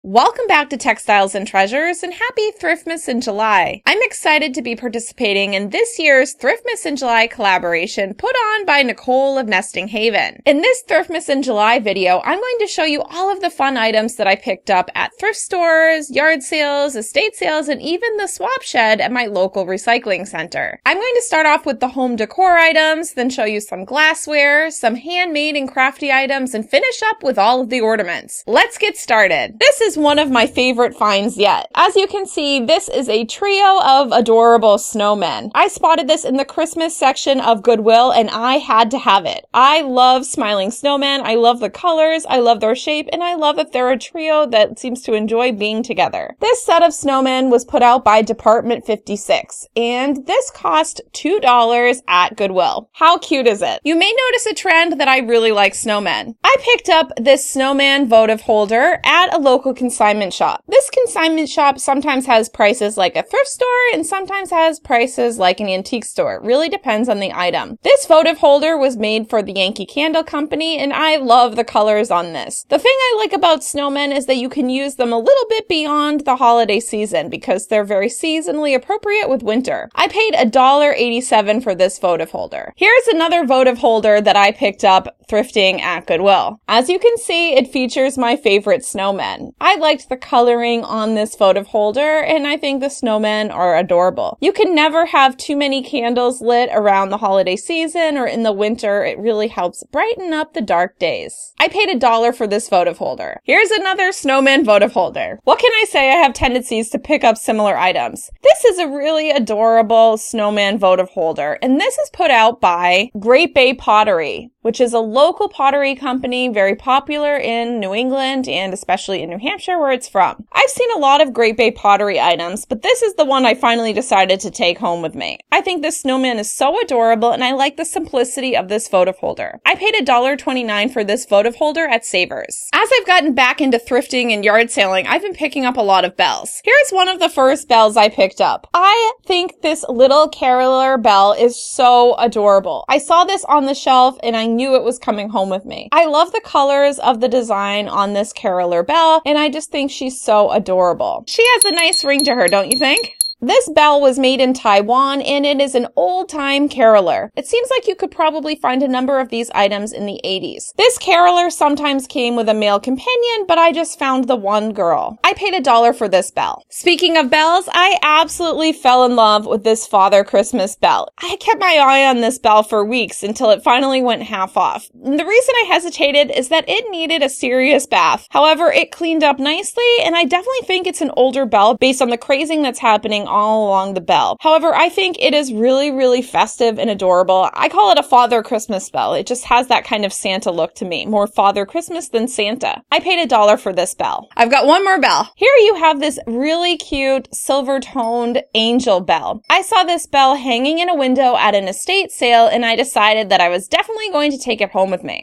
Welcome back to Textiles and Treasures and happy Thriftmas in July. I'm excited to be participating in this year's Thriftmas in July collaboration put on by Nicole of Nesting Haven. In this Thriftmas in July video, I'm going to show you all of the fun items that I picked up at thrift stores, yard sales, estate sales, and even the swap shed at my local recycling center. I'm going to start off with the home decor items, then show you some glassware, some handmade and crafty items, and finish up with all of the ornaments. Let's get started. This is one of my favorite finds yet. As you can see, this is a trio of adorable snowmen. I spotted this in the Christmas section of Goodwill and I had to have it. I love smiling snowmen. I love the colors, I love their shape, and I love that they're a trio that seems to enjoy being together. This set of snowmen was put out by Department 56 and this cost $2 at Goodwill. How cute is it? You may notice a trend that I really like snowmen. I picked up this snowman votive holder at a local consignment shop. This consignment shop sometimes has prices like a thrift store and sometimes has prices like an antique store. It really depends on the item. This votive holder was made for the Yankee Candle Company and I love the colors on this. The thing I like about snowmen is that you can use them a little bit beyond the holiday season because they're very seasonally appropriate with winter. I paid $1.87 for this votive holder. Here's another votive holder that I picked up thrifting at Goodwill. As you can see, it features my favorite snowmen. I liked the coloring on this votive holder and I think the snowmen are adorable. You can never have too many candles lit around the holiday season or in the winter. It really helps brighten up the dark days. I paid $1 for this votive holder. Here's another snowman votive holder. What can I say? I have tendencies to pick up similar items. This is a really adorable snowman votive holder and this is put out by Great Bay Pottery, which is a local pottery company very popular in New England and especially in New Hampshire where it's from. I've seen a lot of Great Bay pottery items, but this is the one I finally decided to take home with me. I think this snowman is so adorable and I like the simplicity of this votive holder. I paid $1.29 for this votive holder at Savers. As I've gotten back into thrifting and yard selling, I've been picking up a lot of bells. Here's one of the first bells I picked up. I think this little caroler bell is so adorable. I saw this on the shelf and I knew it was coming home with me. I love the colors of the design on this caroler bell and I just think she's so adorable. She has a nice ring to her, don't you think? This bell was made in Taiwan and it is an old-time caroler. It seems like you could probably find a number of these items in the 80s. This caroler sometimes came with a male companion, but I just found the one girl. I paid $1 for this bell. Speaking of bells, I absolutely fell in love with this Father Christmas bell. I kept my eye on this bell for weeks until it finally went half off. And the reason I hesitated is that it needed a serious bath. However, it cleaned up nicely and I definitely think it's an older bell based on the crazing that's happening all along the bell. However, I think it is really, really festive and adorable. I call it a Father Christmas bell. It just has that kind of Santa look to me. More Father Christmas than Santa. I paid $1 for this bell. I've got one more bell. Here you have this really cute silver-toned angel bell. I saw this bell hanging in a window at an estate sale and I decided that I was definitely going to take it home with me.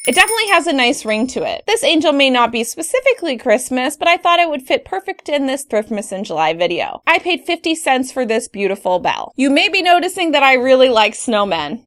It definitely has a nice ring to it. This angel may not be specifically Christmas, but I thought it would fit perfect in this Thriftmas in July video. I paid 50 cents for this beautiful bell. You may be noticing that I really like snowmen.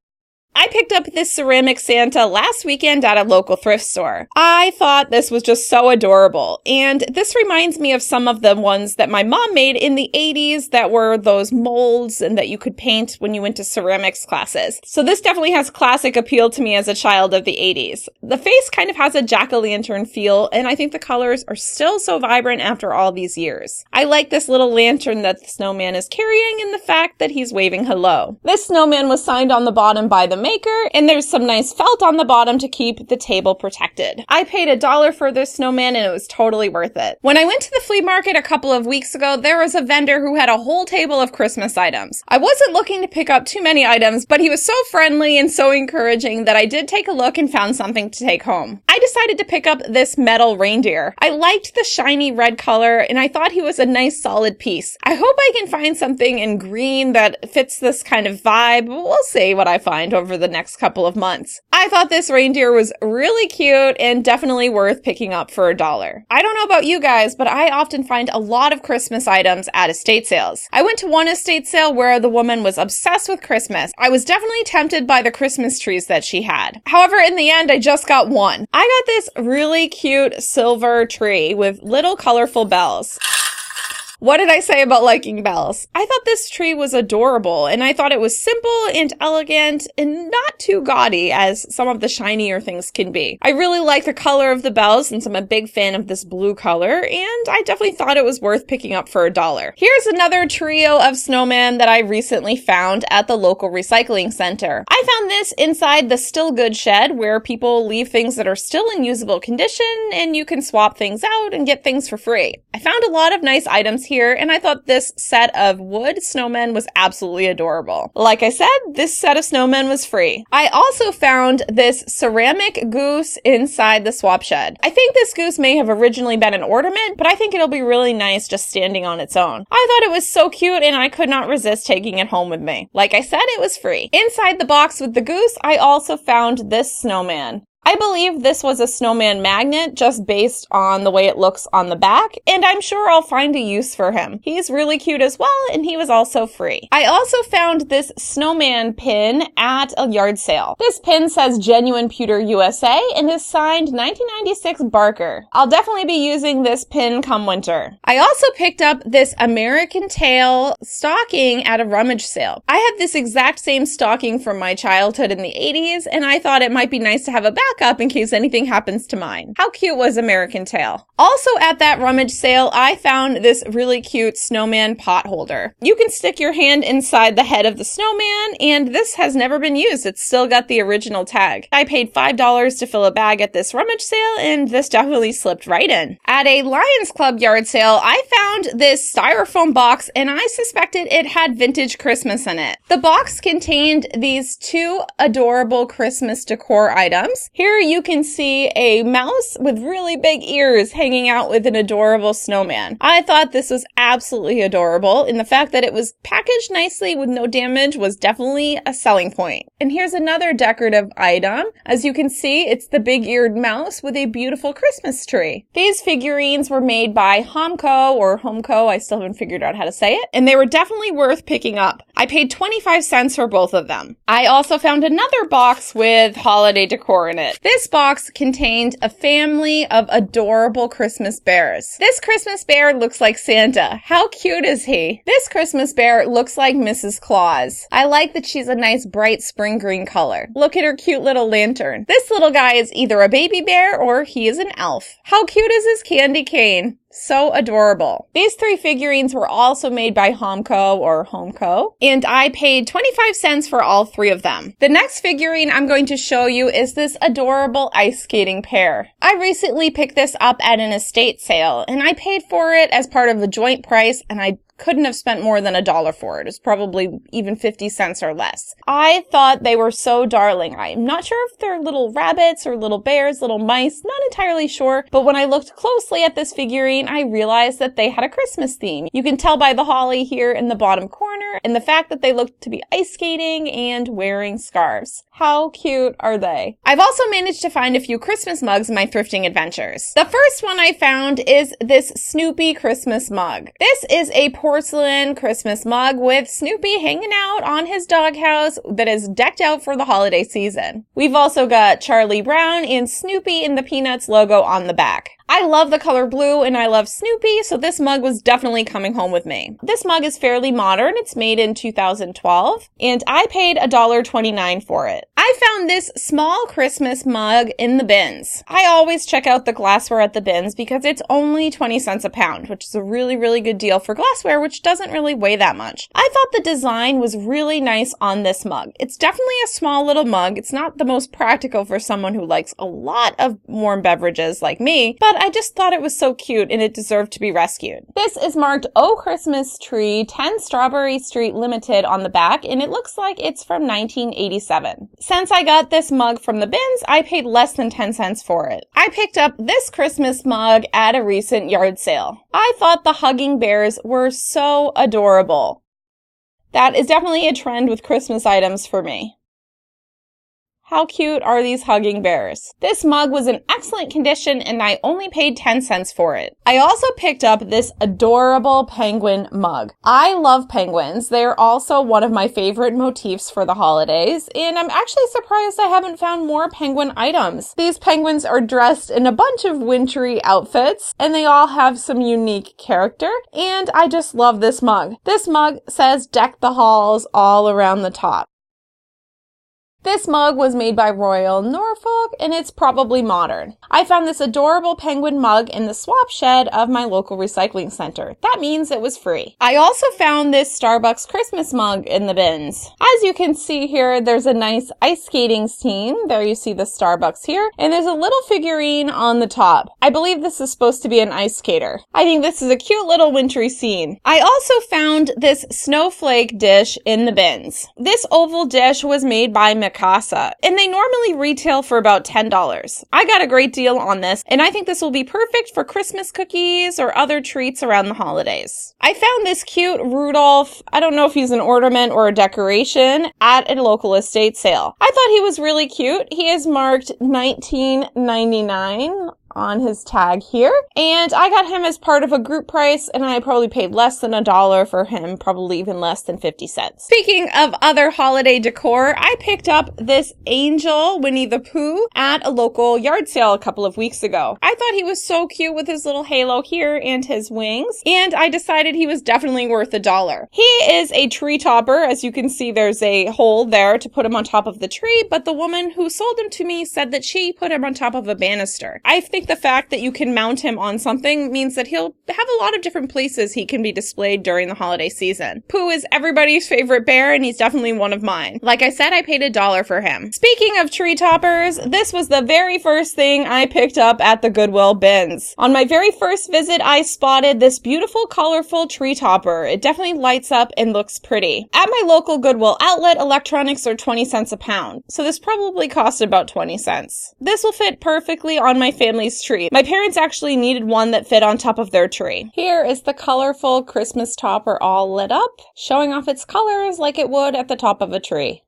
I picked up this ceramic Santa last weekend at a local thrift store. I thought this was just so adorable, and this reminds me of some of the ones that my mom made in the 80s that were those molds and that you could paint when you went to ceramics classes. So this definitely has classic appeal to me as a child of the 80s. The face kind of has a jack-o'-lantern feel, and I think the colors are still so vibrant after all these years. I like this little lantern that the snowman is carrying and the fact that he's waving hello. This snowman was signed on the bottom by the maker, and there's some nice felt on the bottom to keep the table protected. I paid $1 for this snowman and it was totally worth it. When I went to the flea market a couple of weeks ago, there was a vendor who had a whole table of Christmas items. I wasn't looking to pick up too many items, but he was so friendly and so encouraging that I did take a look and found something to take home. I decided to pick up this metal reindeer. I liked the shiny red color and I thought he was a nice solid piece. I hope I can find something in green that fits this kind of vibe. We'll see what I find over over the next couple of months. I thought this reindeer was really cute and definitely worth picking up for $1. I don't know about you guys, but I often find a lot of Christmas items at estate sales. I went to one estate sale where the woman was obsessed with Christmas. I was definitely tempted by the Christmas trees that she had. However, in the end, I just got one. I got this really cute silver tree with little colorful bells. What did I say about liking bells? I thought this tree was adorable, and I thought it was simple and elegant and not too gaudy as some of the shinier things can be. I really like the color of the bells since I'm a big fan of this blue color, and I definitely thought it was worth picking up for $1. Here's another trio of snowmen that I recently found at the local recycling center. I found this inside the Still Good shed where people leave things that are still in usable condition and you can swap things out and get things for free. I found a lot of nice items here, and I thought this set of wood snowmen was absolutely adorable. Like I said, this set of snowmen was free. I also found this ceramic goose inside the swap shed. I think this goose may have originally been an ornament, but I think it'll be really nice just standing on its own. I thought it was so cute and I could not resist taking it home with me. Like I said, it was free. Inside the box with the goose, I also found this snowman. I believe this was a snowman magnet just based on the way it looks on the back, and I'm sure I'll find a use for him. He's really cute as well, and he was also free. I also found this snowman pin at a yard sale. This pin says Genuine Pewter USA and is signed 1996 Barker. I'll definitely be using this pin come winter. I also picked up this American Tail stocking at a rummage sale. I had this exact same stocking from my childhood in the 80s, and I thought it might be nice to have a backup in case anything happens to mine. How cute was American Tail? Also at that rummage sale, I found this really cute snowman pot holder. You can stick your hand inside the head of the snowman, and this has never been used. It's still got the original tag. I paid $5 to fill a bag at this rummage sale, and this definitely slipped right in. At a Lions Club yard sale, I found this styrofoam box, and I suspected it had vintage Christmas in it. The box contained these two adorable Christmas decor items. Here you can see a mouse with really big ears hanging out with an adorable snowman. I thought this was absolutely adorable, and the fact that it was packaged nicely with no damage was definitely a selling point. And here's another decorative item. As you can see, it's the big-eared mouse with a beautiful Christmas tree. These figurines were made by Homco or Homco, I still haven't figured out how to say it, and they were definitely worth picking up. I paid 25 cents for both of them. I also found another box with holiday decor in it. This box contained a family of adorable Christmas bears. This Christmas bear looks like Santa. How cute is he? This Christmas bear looks like Mrs. Claus. I like that she's a nice bright spring green color. Look at her cute little lantern. This little guy is either a baby bear or he is an elf. How cute is his candy cane? So adorable. These three figurines were also made by Homco or Homco, and I paid 25 cents for all three of them. The next figurine I'm going to show you is this adorable ice skating pair. I recently picked this up at an estate sale, and I paid for it as part of the joint price, and I couldn't have spent more than $1 for it. It's probably even 50 cents or less. I thought they were so darling. I'm not sure if they're little rabbits or little bears, little mice, not entirely sure. But when I looked closely at this figurine, I realized that they had a Christmas theme. You can tell by the holly here in the bottom corner and the fact that they looked to be ice skating and wearing scarves. How cute are they? I've also managed to find a few Christmas mugs in my thrifting adventures. The first one I found is this Snoopy Christmas mug. This is a porcelain Christmas mug with Snoopy hanging out on his doghouse that is decked out for the holiday season. We've also got Charlie Brown and Snoopy in the Peanuts logo on the back. I love the color blue and I love Snoopy, so this mug was definitely coming home with me. This mug is fairly modern. It's made in 2012, and I paid $1.29 for it. I found this small Christmas mug in the bins. I always check out the glassware at the bins because it's only 20 cents a pound, which is a really, really good deal for glassware, which doesn't really weigh that much. I thought the design was really nice on this mug. It's definitely a small little mug. It's not the most practical for someone who likes a lot of warm beverages like me, but I just thought it was so cute and it deserved to be rescued. This is marked Oh Christmas Tree 10 Strawberry Street Limited on the back, and it looks like it's from 1987. Since I got this mug from the bins, I paid less than 10 cents for it. I picked up this Christmas mug at a recent yard sale. I thought the hugging bears were so adorable. That is definitely a trend with Christmas items for me. How cute are these hugging bears? This mug was in excellent condition and I only paid 10 cents for it. I also picked up this adorable penguin mug. I love penguins. They are also one of my favorite motifs for the holidays, and I'm actually surprised I haven't found more penguin items. These penguins are dressed in a bunch of wintry outfits and they all have some unique character, and I just love this mug. This mug says "Deck the Halls" all around the top. This mug was made by Royal Norfolk, and it's probably modern. I found this adorable penguin mug in the swap shed of my local recycling center. That means it was free. I also found this Starbucks Christmas mug in the bins. As you can see here, there's a nice ice skating scene. There you see the Starbucks here, and there's a little figurine on the top. I believe this is supposed to be an ice skater. I think this is a cute little wintry scene. I also found this snowflake dish in the bins. This oval dish was made by Casa, and they normally retail for about $10. I got a great deal on this, and I think this will be perfect for Christmas cookies or other treats around the holidays. I found this cute Rudolph, I don't know if he's an ornament or a decoration, at a local estate sale. I thought he was really cute. He is marked $19.99 on his tag here, and I got him as part of a group price, and I probably paid less than $1 for him, probably even less than 50 cents. Speaking of other holiday decor, I picked up this angel Winnie the Pooh at a local yard sale a couple of weeks ago. I thought he was so cute with his little halo here and his wings, and I decided he was definitely worth $1. He is a tree topper. As you can see, there's a hole there to put him on top of the tree, but the woman who sold him to me said that she put him on top of a banister. I think the fact that you can mount him on something means that he'll have a lot of different places he can be displayed during the holiday season. Pooh is everybody's favorite bear, and he's definitely one of mine. Like I said, I paid $1 for him. Speaking of tree toppers, this was the very first thing I picked up at the Goodwill bins. On my very first visit, I spotted this beautiful, colorful tree topper. It definitely lights up and looks pretty. At my local Goodwill outlet, electronics are 20 cents a pound, so this probably cost about 20 cents. This will fit perfectly on my family's tree. My parents actually needed one that fit on top of their tree. Here is the colorful Christmas topper all lit up, showing off its colors like it would at the top of a tree.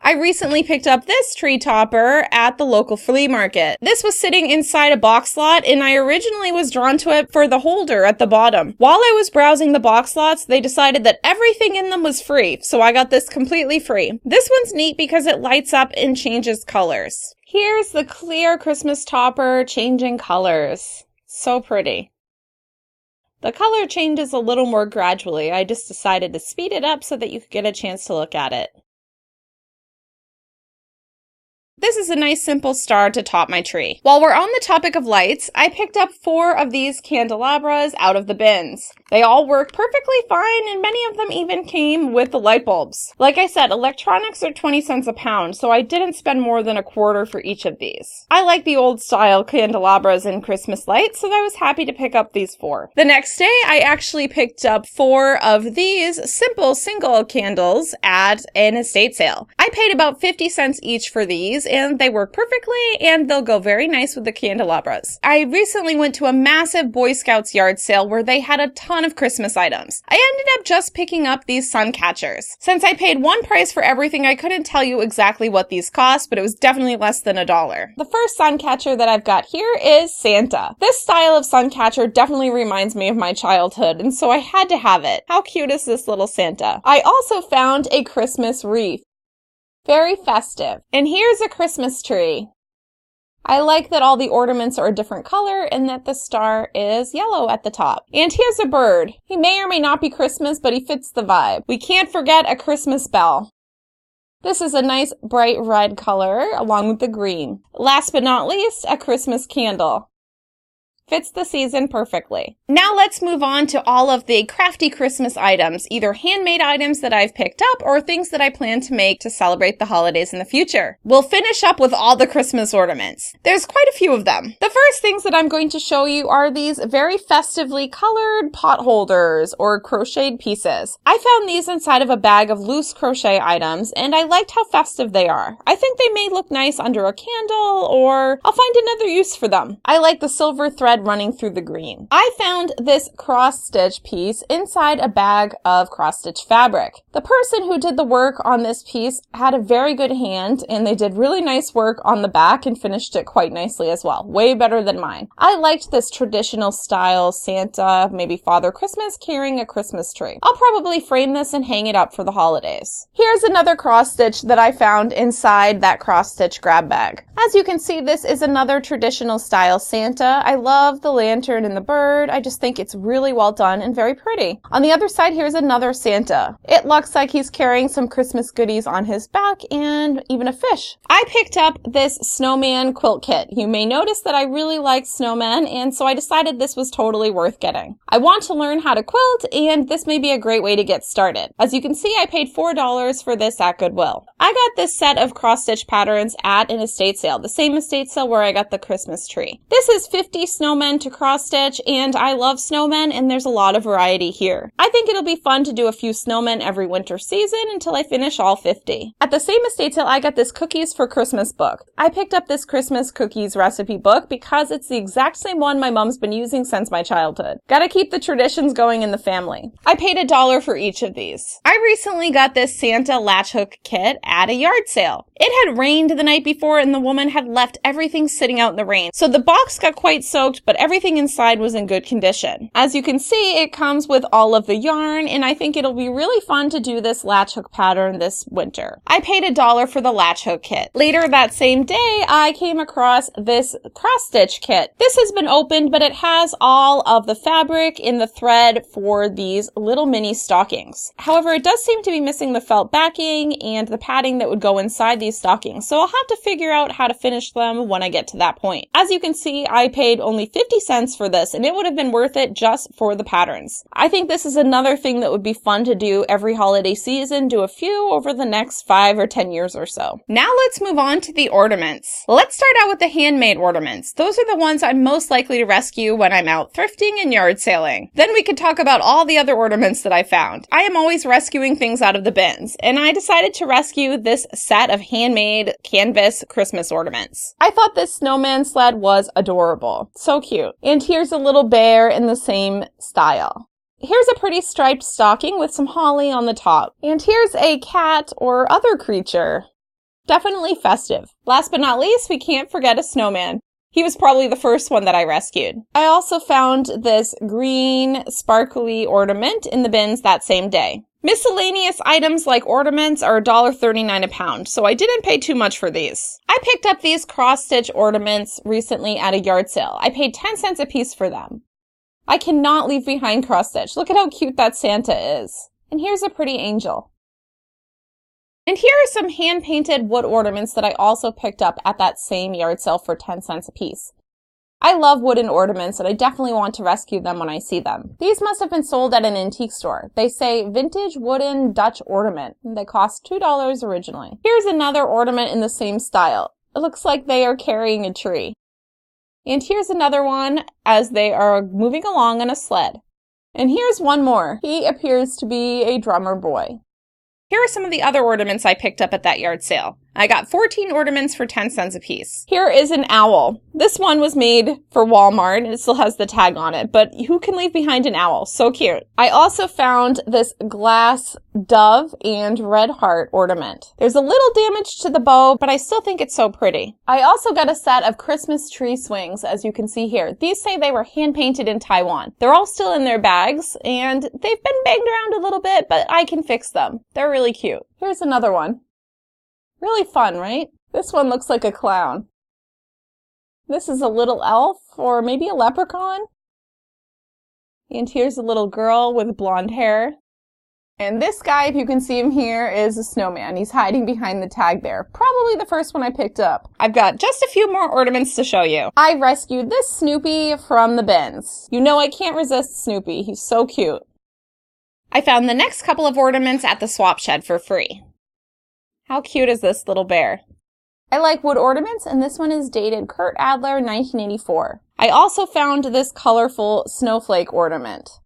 I recently picked up this tree topper at the local flea market. This was sitting inside a box lot, and I originally was drawn to it for the holder at the bottom. While I was browsing the box lots, they decided that everything in them was free, so I got this completely free. This one's neat because it lights up and changes colors. Here's the clear Christmas topper changing colors. So pretty. The color changes a little more gradually. I just decided to speed it up so that you could get a chance to look at it. This is a nice simple star to top my tree. While we're on the topic of lights, I picked up 4 of these candelabras out of the bins. They all work perfectly fine, and many of them even came with the light bulbs. Like I said, electronics are 20 cents a pound, so I didn't spend more than $0.25 for each of these. I like the old style candelabras and Christmas lights, so I was happy to pick up these 4. The next day, I actually picked up 4 of these simple single candles at an estate sale. I paid about 50 cents each for these, and they work perfectly, and they'll go very nice with the candelabras. I recently went to a massive Boy Scouts yard sale where they had a ton of Christmas items. I ended up just picking up these sun catchers. Since I paid one price for everything, I couldn't tell you exactly what these cost, but it was definitely less than $1. The first sun catcher that I've got here is Santa. This style of sun catcher definitely reminds me of my childhood, and so I had to have it. How cute is this little Santa? I also found a Christmas wreath. Very festive. And here's a Christmas tree. I like that all the ornaments are a different color and that the star is yellow at the top. And here's a bird. He may or may not be Christmas, but he fits the vibe. We can't forget a Christmas bell. This is a nice bright red color along with the green. Last but not least, a Christmas candle. Fits the season perfectly. Now let's move on to all of the crafty Christmas items, either handmade items that I've picked up or things that I plan to make to celebrate the holidays in the future. We'll finish up with all the Christmas ornaments. There's quite a few of them. The first things that I'm going to show you are these very festively colored pot holders or crocheted pieces. I found these inside of a bag of loose crochet items, and I liked how festive they are. I think they may look nice under a candle, or I'll find another use for them. I like the silver thread red running through the green. I found this cross-stitch piece inside a bag of cross-stitch fabric. The person who did the work on this piece had a very good hand, and they did really nice work on the back and finished it quite nicely as well. Way better than mine. I liked this traditional style Santa, maybe Father Christmas carrying a Christmas tree. I'll probably frame this and hang it up for the holidays. Here's another cross-stitch that I found inside that cross-stitch grab bag. As you can see, this is another traditional style Santa. I love the lantern and the bird. I just think it's really well done and very pretty. On the other side, here's another Santa. It looks like he's carrying some Christmas goodies on his back and even a fish. I picked up this snowman quilt kit. You may notice that I really like snowmen, and so I decided this was totally worth getting. I want to learn how to quilt, and this may be a great way to get started. As you can see, I paid $4 for this at Goodwill. I got this set of cross-stitch patterns at an estate sale, the same estate sale where I got the Christmas tree. This is 50 snowmen to cross-stitch, and I love snowmen, and there's a lot of variety here. I think it'll be fun to do a few snowmen every winter season until I finish all 50. At the same estate sale, I got this Cookies for Christmas book. I picked up this Christmas cookies recipe book because it's the exact same one my mom's been using since my childhood. Gotta keep the traditions going in the family. I paid $1 for each of these. I recently got this Santa latch hook kit at a yard sale. It had rained the night before and the woman had left everything sitting out in the rain. So the box got quite soaked, but everything inside was in good condition. As you can see, it comes with all of the yarn, and I think it'll be really fun to do this latch hook pattern this winter. I paid $1 for the latch hook kit. Later that same day, I came across this cross-stitch kit. This has been opened, but it has all of the fabric in the thread for these little mini stockings. However, it does seem to be missing the felt backing and the padding that would go inside these stockings, so I'll have to figure out how to finish them when I get to that point. As you can see, I paid only 50 cents for this, and it would have been worth it just for the patterns. I think this is another thing that would be fun to do every holiday season, do a few over the next 5 or 10 years or so. Now let's move on to the ornaments. Let's start out with the handmade ornaments. Those are the ones I'm most likely to rescue when I'm out thrifting and yard sailing. Then we could talk about all the other ornaments that I found. I am always rescuing things out of the bins, and I decided to rescue this set of handmade canvas Christmas ornaments. I thought this snowman sled was adorable. So cute. And here's a little bear in the same style. Here's a pretty striped stocking with some holly on the top. And here's a cat or other creature. Definitely festive. Last but not least, we can't forget a snowman. He was probably the first one that I rescued. I also found this green sparkly ornament in the bins that same day. Miscellaneous items like ornaments are $1.39 a pound, so I didn't pay too much for these. I picked up these cross-stitch ornaments recently at a yard sale. I paid 10 cents a piece for them. I cannot leave behind cross-stitch. Look at how cute that Santa is. And here's a pretty angel. And here are some hand-painted wood ornaments that I also picked up at that same yard sale for 10 cents a piece. I love wooden ornaments, and I definitely want to rescue them when I see them. These must have been sold at an antique store. They say vintage wooden Dutch ornament. They cost $2 originally. Here's another ornament in the same style. It looks like they are carrying a tree. And here's another one as they are moving along on a sled. And here's one more. He appears to be a drummer boy. Here are some of the other ornaments I picked up at that yard sale. I got 14 ornaments for 10 cents a piece. Here is an owl. This one was made for Walmart and it still has the tag on it, but who can leave behind an owl? So cute. I also found this glass dove and red heart ornament. There's a little damage to the bow, but I still think it's so pretty. I also got a set of Christmas tree swings, as you can see here. These say they were hand painted in Taiwan. They're all still in their bags and they've been banged around a little bit, but I can fix them. They're really cute. Here's another one. Really fun, right? This one looks like a clown. This is a little elf, or maybe a leprechaun. And here's a little girl with blonde hair. And this guy, if you can see him here, is a snowman. He's hiding behind the tag there. Probably the first one I picked up. I've got just a few more ornaments to show you. I rescued this Snoopy from the bins. You know I can't resist Snoopy. He's so cute. I found the next couple of ornaments at the swap shed for free. How cute is this little bear? I like wood ornaments, and this one is dated Kurt Adler, 1984. I also found this colorful snowflake ornament.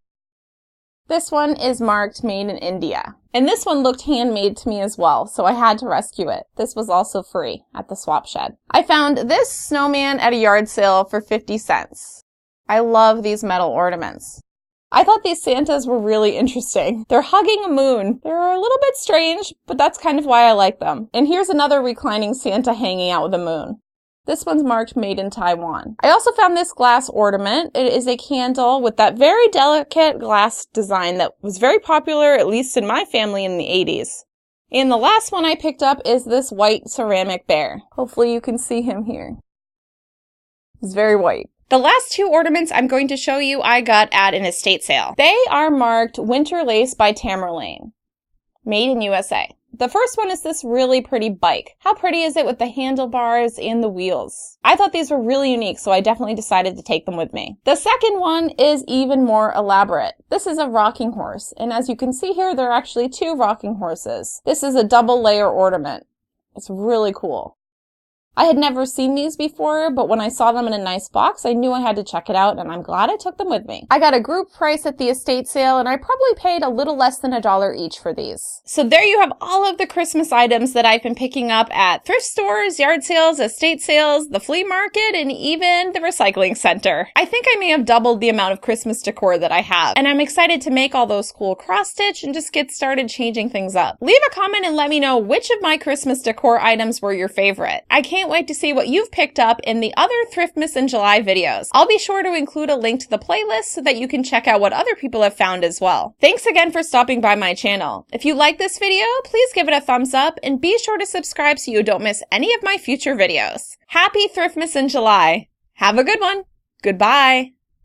This one is marked Made in India. And this one looked handmade to me as well, so I had to rescue it. This was also free at the swap shed. I found this snowman at a yard sale for 50 cents. I love these metal ornaments. I thought these Santas were really interesting. They're hugging a moon. They're a little bit strange, but that's kind of why I like them. And here's another reclining Santa hanging out with a moon. This one's marked Made in Taiwan. I also found this glass ornament. It is a candle with that very delicate glass design that was very popular, at least in my family, in the 80s. And the last one I picked up is this white ceramic bear. Hopefully you can see him here. He's very white. The last two ornaments I'm going to show you I got at an estate sale. They are marked Winter Lace by Tamerlane. Made in USA. The first one is this really pretty bike. How pretty is it with the handlebars and the wheels? I thought these were really unique, so I definitely decided to take them with me. The second one is even more elaborate. This is a rocking horse, and as you can see here, there are actually two rocking horses. This is a double layer ornament. It's really cool. I had never seen these before, but when I saw them in a nice box, I knew I had to check it out, and I'm glad I took them with me. I got a group price at the estate sale, and I probably paid a little less than $1 each for these. So there you have all of the Christmas items that I've been picking up at thrift stores, yard sales, estate sales, the flea market, and even the recycling center. I think I may have doubled the amount of Christmas decor that I have, and I'm excited to make all those cool cross-stitch and just get started changing things up. Leave a comment and let me know which of my Christmas decor items were your favorite. I can't wait to see what you've picked up in the other Thriftmas in July videos. I'll be sure to include a link to the playlist so that you can check out what other people have found as well. Thanks again for stopping by my channel. If you like this video, please give it a thumbs up and be sure to subscribe so you don't miss any of my future videos. Happy Thriftmas in July! Have a good one! Goodbye!